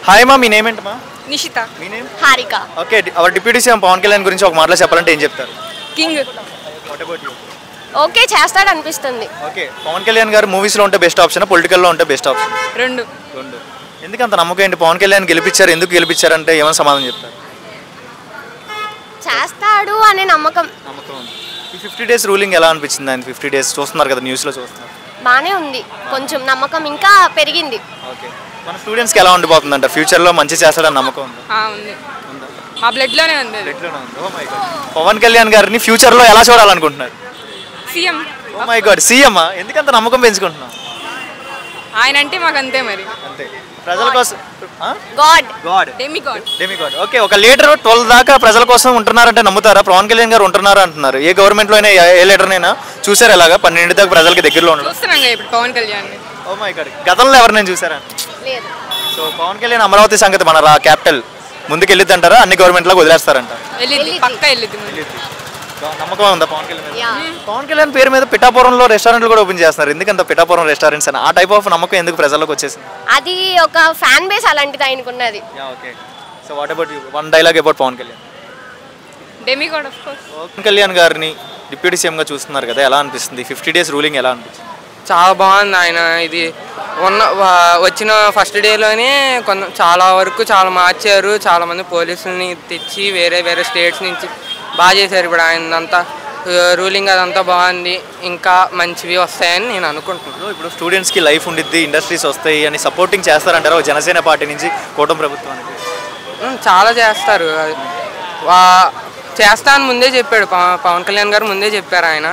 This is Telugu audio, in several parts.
హాయ్ మా, మీ నేమ్ ఏంటమ్మా? నిషిత. మీ name? Harika. Okay, our deputy CM Pawan Kalyan గురించి ఒక మాటలో చెప్పాలంటే ఏం చెప్తారు? King. What about you? Okay చేస్తాడు అనిపిస్తుంది. ఓకే, పవన్ కళ్యాణ్ గారు మూవీస్లో ఉంటే బెస్ట్ ఆప్షన్, పొలిటికల్లో ఉంటే బెస్ట్ ఆప్షన్? రెండు. ఎందుకు అంత నమ్మకం ఏంటి? పవన్ కళ్యాణ్ గెలిపించారు, ఎందుకు గెలిపించారంటే ఏమైనా సమాధానం చెప్తారు? చేస్తాడు అనే నమ్మకం. ఈ 50 days రూలింగ్ ఎలా అనిపించింది? ఆయన 50 days చూస్తున్నారు కదా, న్యూస్లో చూస్తున్నారు. బానే ఉంది, కొంచెం నమ్మకం ఇంకా పెరిగింది. ఓకే, మన స్టూడెంట్స్కి ఎలా ఉండిపోతుందంట? ఫ్యూచర్లో మంచి చేస్తాడని నమ్మకం ఉంది? ఉంది, మా బ్లడ్లోనే ఉంది. Oh my god, Pawan Kalyan గారిని ఫ్యూచర్లో ఎలా చూడాలనుకుంటున్నారు? CM. Oh my god, CM. ఎందుకంత నమ్మకం పెంచుకుంటున్నాం? ఆయన అంటే మాకు అంతే మరి. అంతే, ప్రజల కోసం. God. God. Demigod. Demigod. Okay, ఒక లీడర్ 12 దాకా ప్రజల కోసం ఉంటున్నారంటే నమ్ముతారా? పవన్ కళ్యాణ్ గారు ఉంటున్నారా అంటున్నారు. ఏ గవర్నమెంట్లో అయినా ఏ లీడర్నైనా చూసారు ఎలాగా 12 దాకా ప్రజలకి దగ్గరలో ఉండడం? చూస్తున్నాం ఇప్పుడు Pawan Kalyan. Oh my god, గతంలో ఎవరినైనా చూసారా? లేదు. సో పవన్ కళ్యాణ్ అమరావతి సంగతి మన క్యాపిటల్ ముందుకు వెళ్ళిద్ది అంటారా? అన్ని గవర్నమెంట్లకు వదిలేస్తారంట? వెళ్ళింది, పక్కా వెళ్ళింది. నమ్మకం ఉందా పవన్ కళ్యాణ్? యా. పవన్ కళ్యాణ్ పేరు మీద పిఠాపురంలో రెస్టారెంట్లు కూడా ఓపెన్ చేస్తున్నారు. ఎందుకంత పిఠాపురం రెస్టారెంట్స్ అని? ఆ టైప్ ఆఫ్ నమ్మకం ఎందుకు ప్రజల్లోకి వచ్చేసింది? అది ఒక ఫ్యాన్ బేస్ అలాంటిది ఆయనకున్నది. Okay, so what about you? One dialogue about Pawan Kalyan. Demigod of course. Pawan Kalyan గారిని డిప్యూటీ సీఎంగా చూస్తున్నారు కదా, ఎలా అనిపిస్తుంది? 50 days రూలింగ్ ఎలా అనిపిస్తుంది? చాలా బాగుంది. ఆయన ఇది వచ్చిన ఫస్ట్ డేలోనే చాలా వరకు చాలా మార్చారు. చాలామంది పోలీసులని తెచ్చి వేరే వేరే స్టేట్స్ నుంచి బాగా చేశారు. ఇప్పుడు ఆయన అంతా రూలింగ్ అదంతా బాగుంది, ఇంకా మంచివి వస్తాయని నేను అనుకుంటున్నాను. ఇప్పుడు స్టూడెంట్స్కి లైఫ్ ఉండిద్ది, ఇండస్ట్రీస్ వస్తాయి అని సపోర్టింగ్ చేస్తారంటారు జనసేన పార్టీ నుంచి కూటమి ప్రభుత్వానికి? చాలా చేస్తారు. చేస్తానని ముందే చెప్పాడు పవన్ కళ్యాణ్ గారు, ముందే చెప్పారు ఆయన.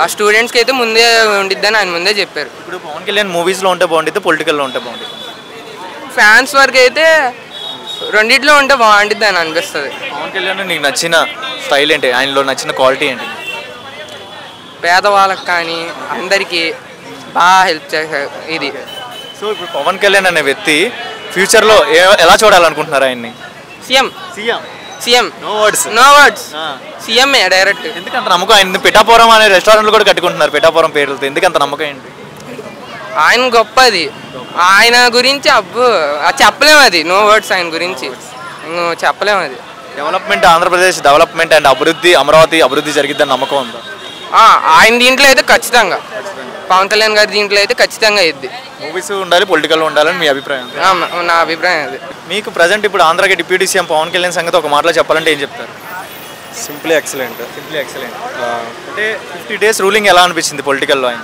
ఆ స్టూడెంట్స్కి అయితే ముందే ఉండిద్దని ఆయన ముందే చెప్పారు. ఇప్పుడు పవన్ కళ్యాణ్ మూవీస్లో ఉంటే బాగుంటుంది, పొలిటికల్లో ఉంటే బాగుంటుంది? ఫ్యాన్స్ వరకు అయితే రెండిట్లో ఉంటే బాగుంటుంది అని అనిపిస్తుంది. పవన్ కళ్యాణ్ నీకు నచ్చిన స్టైల్ ఏంటి? ఆయనలో నచ్చిన క్వాలిటీ ఏంటి? పేదవాళ్ళకి కానీ అందరికీ బాగా హెల్ప్ చేశారు ఇది. సో ఇప్పుడు పవన్ కళ్యాణ్ అనే వ్యక్తి ఫ్యూచర్లో ఎలా చూడాలనుకుంటున్నారు ఆయన్ని? CM. CM. CM. No words. No words. సీఎంఏ డైరెక్ట్. ఎందుకంత నమ్మకం? ఆయన పిఠాపురం అనే రెస్టారెంట్లు కూడా కట్టుకుంటున్నారు పిఠాపురం పేర్లతో. ఎందుకంత నమ్మకం ఏంటి? ఆయన గొప్పది. ఆయన గురించి చెప్పలేము, అది నో వర్డ్స్. ఆయన గురించి చెప్పలేము అది. డెవలప్మెంట్, ఆంధ్రప్రదేశ్ డెవలప్మెంట్ అండ్ అభివృద్ధి, అమరావతి అభివృద్ధి జరిగిద్దని నమ్మకం ఉందా? ఆయన దీంట్లో అయితే ఖచ్చితంగా, పవన్ కళ్యాణ్ గారి దీంట్లో అయితే ఖచ్చితంగా ఇద్ది. మూవీస్ ఉండాలి, పొలిటికల్ ఉండాలని మీ అభిప్రాయం? నా అభిప్రాయం అది. మీకు ప్రజెంట్ ఇప్పుడు ఆంధ్రాకి డిప్యూటీ సీఎం పవన్ కళ్యాణ్ సంగతి ఒక మాటలో చెప్పాలంటే ఏం చెప్తారు? Simply excellent. అంటే 50 days రూలింగ్ ఎలా అనిపించింది పొలిటికల్లో? ఆయన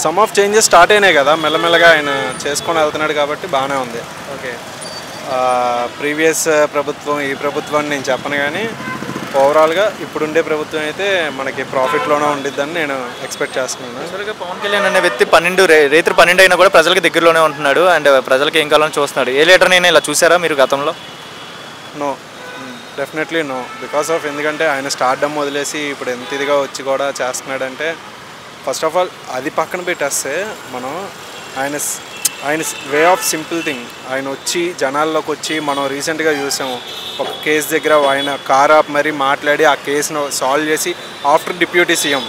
సమ్ ఆఫ్ చేంజెస్ స్టార్ట్ అయినాయి కదా, మెల్లమెల్లగా ఆయన చేసుకొని వెళ్తున్నాడు కాబట్టి బాగానే ఉంది. ఓకే, ప్రీవియస్ ప్రభుత్వం ఈ ప్రభుత్వాన్ని నేను చెప్పను, కానీ ఓవరాల్గా ఇప్పుడుండే ప్రభుత్వం అయితే మనకి ప్రాఫిట్లోనే ఉండిద్దని నేను ఎక్స్పెక్ట్ చేస్తున్నాను. యాక్చువల్గా పవన్ కళ్యాణ్ అనే వ్యక్తి రేత్రి 12 అయినా కూడా ప్రజలకు దగ్గరలోనే ఉంటున్నాడు అండ్ ప్రజలకు ఏం కావాలని చూస్తున్నాడు. ఏ లీడర్నైనా ఇలా చూసారా మీరు గతంలో? No, definitely no. Because of ఎందుకంటే ఆయన స్టార్డమ్ వదిలేసి ఇప్పుడు ఎంత ఇదిగా వచ్చి కూడా చేస్తున్నాడంటే, ఫస్ట్ ఆఫ్ ఆల్ అది పక్కన పెట్టేస్తే మనం ఆయన వే ఆఫ్ సింపుల్ థింగ్, ఆయన వచ్చి జనాల్లోకి వచ్చి మనం రీసెంట్గా చూసాము ఒక కేసు దగ్గర ఆయన కార్ ఆప్ మరీ మాట్లాడి ఆ కేసును సాల్వ్ చేసి ఆఫ్టర్ డిప్యూటీ సీఎం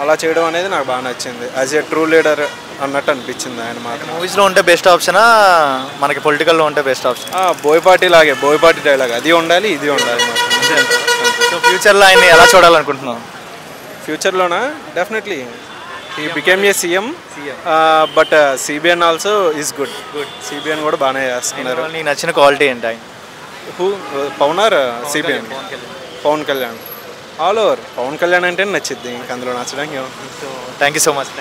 అలా చేయడం అనేది నాకు బాగా నచ్చింది. యాజ్ ఏ ట్రూ లీడర్ అన్నట్టు అనిపించింది ఆయన మాత్రం. మూవీస్లో ఉంటే బెస్ట్ ఆప్షనా, మనకి పొలిటికల్లో ఉంటే బెస్ట్ ఆప్షన్? బోయపాటి లాగే, బోయపాటి డైలాగ్ అది ఉండాలి, ఇది ఉండాలి. సో ఫ్యూచర్లో ఆయన ఎలా చూడాలనుకుంటున్నాం? ఫ్యూచర్లోనా definitely he became a CM, but CBN also is good. CBN కూడా బాగానే చేస్తున్నారు. నీకు నచ్చిన క్వాలిటీ ఏంటి ఆయన? Pawan or CBN? Pawan Kalyan. All over Pawan Kalyan అంటే నచ్చిద్ది, ఇంక అందులో నచ్చడానికి. Thank you so much.